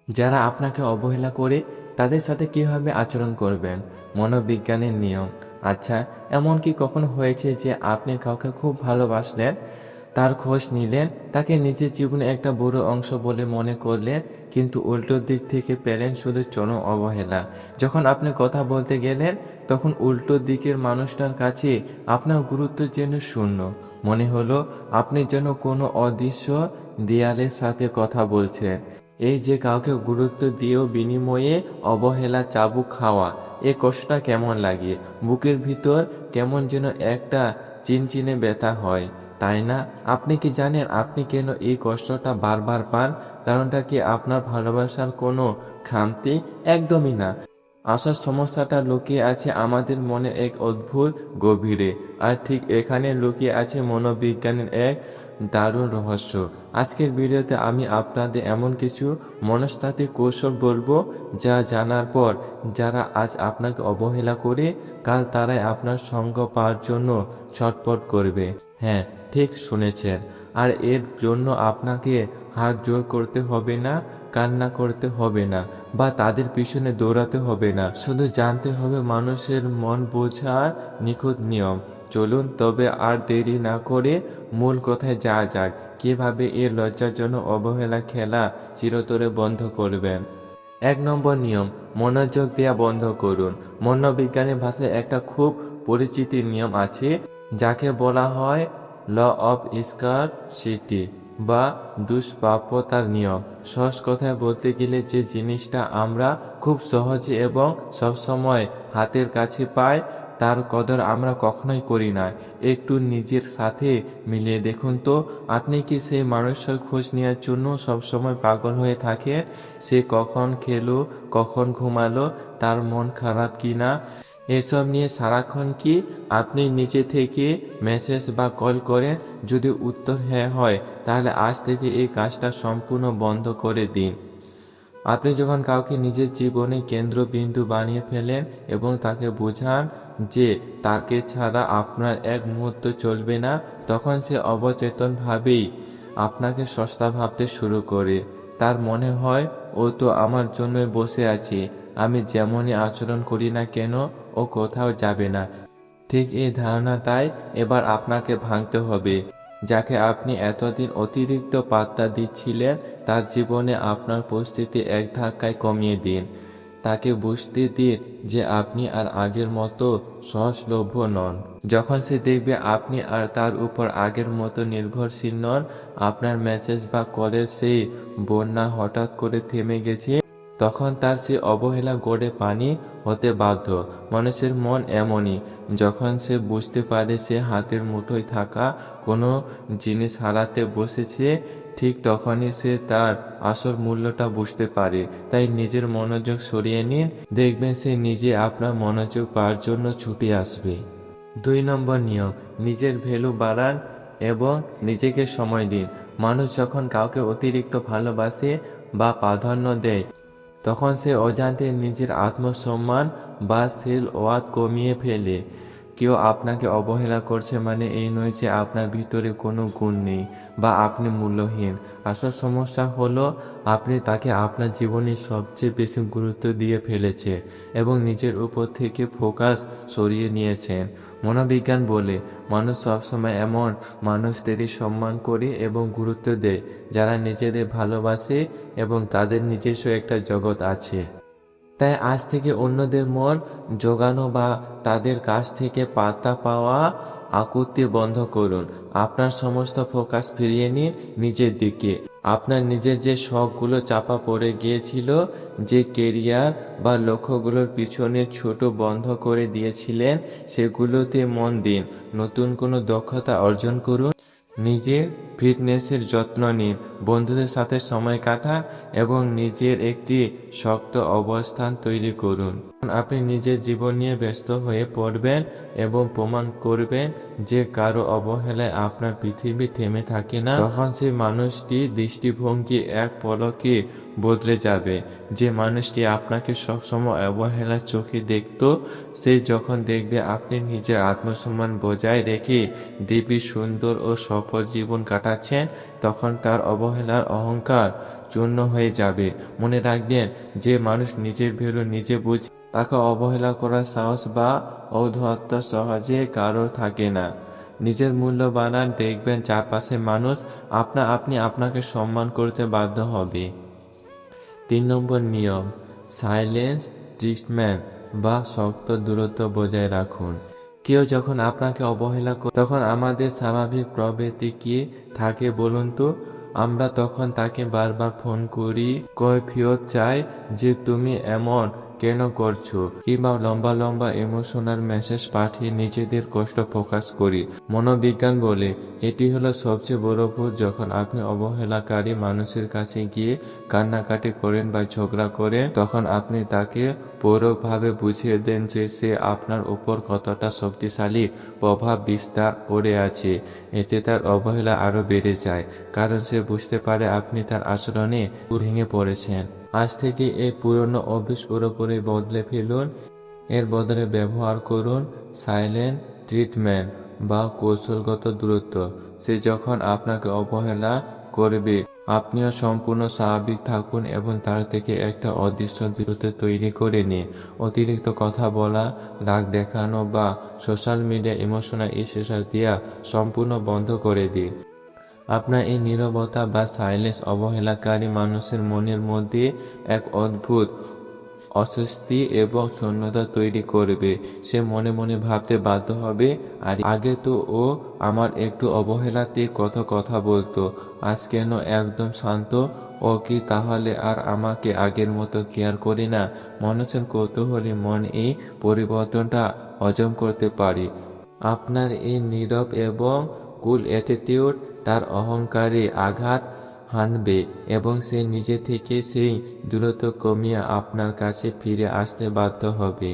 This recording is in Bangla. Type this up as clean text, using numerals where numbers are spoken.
যারা আপনাকে অবহেলা করে তাদের সাথে কিভাবে আচরণ করবেন। মনোবিজ্ঞানের নিয়ম। আচ্ছা, এমন কি কখনো হয়েছে যে আপনি কাউকে খুব ভালোবাসলেন, তার খোঁজ নিলেন, তাকে নিজের জীবনে একটা বড় অংশ বলে মনে করলেন, কিন্তু উল্টো দিক থেকে পেলেন শুধু চরম অবহেলা। যখন আপনি কথা বলতে গেলেন তখন উল্টো দিকের মানুষটার কাছে আপনার গুরুত্ব যেন শূন্য। মনে হলো আপনি যেন কোনো অদৃশ্য দেয়ালের সাথে কথা বলছেন। এই যে কাউকে গুরুত্ব দিয়েও বিনিময়ে অবহেলা চাবুক খাওয়া, এ কষ্টটা কেমন লাগে? বুকের ভিতর কেমন যেন একটা চিনচিনে ব্যথা হয়, তাই না? আপনি কি জানেন আপনি কেন এই কষ্টটা বারবার পান? কারণটা কি আপনার ভালোবাসার কোনো খামতি? একদমই না। আসল সমস্যাটা লুকিয়ে আছে আমাদের মনের এক অদ্ভুত গভীরে। আর ঠিক এখানে লুকিয়ে আছে মনোবিজ্ঞানের এক দারুণ রহস্য। আজকের ভিডিওতে আমি আপনাদের এমন কিছু মনস্তাত্ত্বিক কৌশল বলবো যা জানার পর যারা আজ আপনাকে অবহেলা করে কাল তারাই আপনার সঙ্গ পাওয়ার জন্য ছটফট করবে। হ্যাঁ, ঠিক শুনেছেন। আর এর জন্য আপনাকে হাত জোড় করতে হবে না, কান্না করতে হবে না, বা তাদের পিছনে দৌড়াতে হবে না। শুধু জানতে হবে মানুষের মন বোঝার নিখুঁত নিয়ম। চলুন তবে আর দেরি না করে মূল কথায় যাওয়া যাক। কিভাবে এই লজ্জাজনক অবহেলা খেলা চিরতরে বন্ধ করবেন। ১ নম্বর নিয়ম, মনোযোগ দেয়া বন্ধ করুন। মনোবিজ্ঞানের ভাষায় একটা খুব পরিচিত নিয়ম আছে যাকে বলা হয় ল অফ স্কারসিটি বা দুষ্প্রাপ্যতার নিয়ম। সহজ কথায় বলতে গেলে যে জিনিসটা আমরা খুব সহজে এবং সবসময় হাতের কাছে পাই তার কদর আমরা কখনোই করি না। একটু নিজের সাথে মিলিয়ে দেখুন তো, আপনি কি সেই মানুষটার খোঁজ নেওয়ার জন্য সবসময় পাগল হয়ে থাকেন? সে কখন খেলো, কখন ঘুমালো, তার মন খারাপ কি না, এসব নিয়ে সারাক্ষণ কি আপনি নিজে থেকে মেসেজ বা কল করেন? যদি উত্তর হ্যাঁ হয় তাহলে আজ থেকে এই কাজটা সম্পূর্ণ বন্ধ করে দিন। আপনি যখন কাউকে নিজের জীবনে কেন্দ্রবিন্দু বানিয়ে ফেলেন এবং তাকে বোঝান যে তাকে ছাড়া আপনার এক মুহূর্ত চলবে না, তখন সে অবচেতনভাবেই আপনাকে সস্তা ভাবতে শুরু করে। তার মনে হয় ও তো আমার জন্যই বসে আছে, আমি যেমনই আচরণ করি না কেন ও কোথাও যাবে না। ঠিক এই ধারণাটাই এবার আপনাকে ভাঙতে হবে। যাকে আপনি এতদিন অতিরিক্ত পাত্তা দিচ্ছিলেন তার জীবনে আপনার পরিস্থিতি এক ধাক্কায় কমিয়ে দিন। তাকে বুঝতে দিন যে আপনি আর আগের মতো সহজলভ্য নন। যখন সে দেখবে আপনি আর তার উপর আগের মতো নির্ভরশীল নন, আপনার মেসেজ বা কলের সেই বন্যা হঠাৎ করে থেমে গেছে, তখন তার সে অবহেলা গড়ে পানি হতে বাধ্য। মানুষের মন এমনই, যখন সে বুঝতে পারে সে হাতের মুঠোয় থাকা কোনো জিনিস হারাতে বসেছে, ঠিক তখনই সে তার আসল মূল্যটা বুঝতে পারে। তাই নিজের মনোযোগ সরিয়ে নিন, দেখবেন সে নিজে আপনার মনোযোগ পাওয়ার জন্য ছুটে আসবে। ২ নম্বর নিয়ম, নিজের ভ্যালু বাড়ান এবং নিজেকে সময় দিন। মানুষ যখন কাউকে অতিরিক্ত ভালোবাসে বা প্রাধান্য দেয় তখন সে অজান্তে নিজের আত্মসম্মান বা সেলফ ওয়ার্থ কমিয়ে ফেলে। কেউ আপনাকে অবহেলা করছে মানে এই নয় যে আপনার ভিতরে কোনো গুণ নেই বা আপনি মূল্যহীন। আসল সমস্যা হলো আপনি তাকে আপনার জীবনে সবচেয়ে বেশি গুরুত্ব দিয়ে ফেলেছে এবং নিজের উপর থেকে ফোকাস সরিয়ে নিয়েছেন। মনোবিজ্ঞান বলে মানুষ সবসময় এমন মানুষদেরই সম্মান করে এবং গুরুত্ব দেয় যারা নিজেদের ভালোবাসে এবং তাদের নিজস্ব একটা জগৎ আছে। তাই আজ থেকে অন্যদের মন জোগানো বা তাদের কাছ থেকে পাতা পাওয়া আকুতি বন্ধ করুন। আপনার সমস্ত ফোকাস ফিরিয়ে নিন নিজের দিকে। আপনার নিজের যে শখগুলো চাপা পড়ে গিয়েছিল, যে কেরিয়ার বা লক্ষ্যগুলোর পিছনে ছোট বন্ধ করে দিয়েছিলেন, সেগুলোতে মন দিন। নতুন কোনো দক্ষতা অর্জন করুন, নিজের ফিটনেসের যত্ন নিন, বন্ধুদের সাথে সময় কাটান এবং নিজের একটি শক্ত অবস্থান তৈরি করুন। আপনি নিজের জীবন নিয়ে ব্যস্ত হয়ে পড়বেন এবং প্রমাণ করবেন যে কারো অবহেলায় আপনার পৃথিবী থেমে থাকে না, তখন সেই মানুষটি দৃষ্টিভঙ্গি এক পলকে বদলে যাবে। যে মানুষটি আপনাকে সবসময় অবহেলার চোখে দেখত, সে যখন দেখবে আপনি নিজের আত্মসম্মান বজায় রেখে দিব্যি সুন্দর ও সফল জীবন কাটাচ্ছেন, তখন তার অবহেলার অহংকার চূর্ণ হয়ে যাবে। মনে রাখবেন, যে মানুষ নিজের ভ্যালু নিজে বুঝে তাকে অবহেলা করার সাহস বা ঔদ্ধত্য সহজে কারোর থাকে না। নিজের মূল্য বানান, দেখবেন চারপাশের মানুষ আপনি আপনাকে সম্মান করতে বাধ্য হবে। ৩ নম্বর নিয়ম, সাইলেন্স ট্রিটমেন্ট বা শক্ত দূরত্ব বজায় রাখুন। কেউ যখন আপনাকে অবহেলা করে তখন আমাদের স্বাভাবিক প্রবৃত্তি কি থাকে বলুন তো? আমরা তখন তাকে বারবার ফোন করি, কৈফিয়ত চাই যে তুমি এমন কেন করছো, কিংবা লম্বা লম্বা ইমোশনাল মেসেজ পাঠিয়ে নিজেদের কষ্ট প্রকাশ করি। মনোবিজ্ঞান বলে এটি হলো সবচেয়ে বড় ভুল। যখন আপনি অবহেলাকারী মানুষের কাছে গিয়ে কান্নাকাটি করেন বা ঝগড়া করেন, তখন আপনি তাকে পরোক্ষভাবে বুঝিয়ে দেন যে সে আপনার উপর কতটা শক্তিশালী প্রভাব বিস্তার করে আছে। এতে তার অবহেলা আরও বেড়ে যায়, কারণ সে বুঝতে পারে আপনি তার আচরণে ভেঙে পড়েছেন। আজ থেকে এই পুরনো অভ্যাস পুরোপুরি বদলে ফেলুন। এর বদলে ব্যবহার করুন সাইলেন্ট ট্রিটমেন্ট বা কৌশলগত দূরত্ব। সে যখন আপনাকে অবহেলা করবে, আপনিও সম্পূর্ণ স্বাভাবিক থাকুন এবং তার থেকে একটা অদৃশ্য দূরত্ব তৈরি করে নিন। অতিরিক্ত কথা বলা, রাগ দেখানো বা সোশ্যাল মিডিয়া ইমোশনাল স্ট্যাটাস দেওয়া সম্পূর্ণ বন্ধ করে দিন। আপনার এই নীরবতা বা সাইলেন্স অবহেলাকারী মানুষের মনের মধ্যে এক অদ্ভুত অস্বস্তি এবং শূন্যতা তৈরি করবে। সে মনে মনে ভাবতে বাধ্য হবে, আর আগে তো ও আমার একটু অবহেলাতে কত কথা বলতো, আজ কেন একদম শান্ত? ও কি তাহলে আর আমাকে আগের মতো কেয়ার করে না? মানুষের কৌতূহলী মন এই পরিবর্তনটা হজম করতে পারে। আপনার এই নীরব এবং কুল অ্যাটিটিউড তার অহংকারে আঘাত হানবে এবং সে নিজে থেকে সেই দূরত্ব কমিয়ে আপনার কাছে ফিরে আসতে বাধ্য হবে।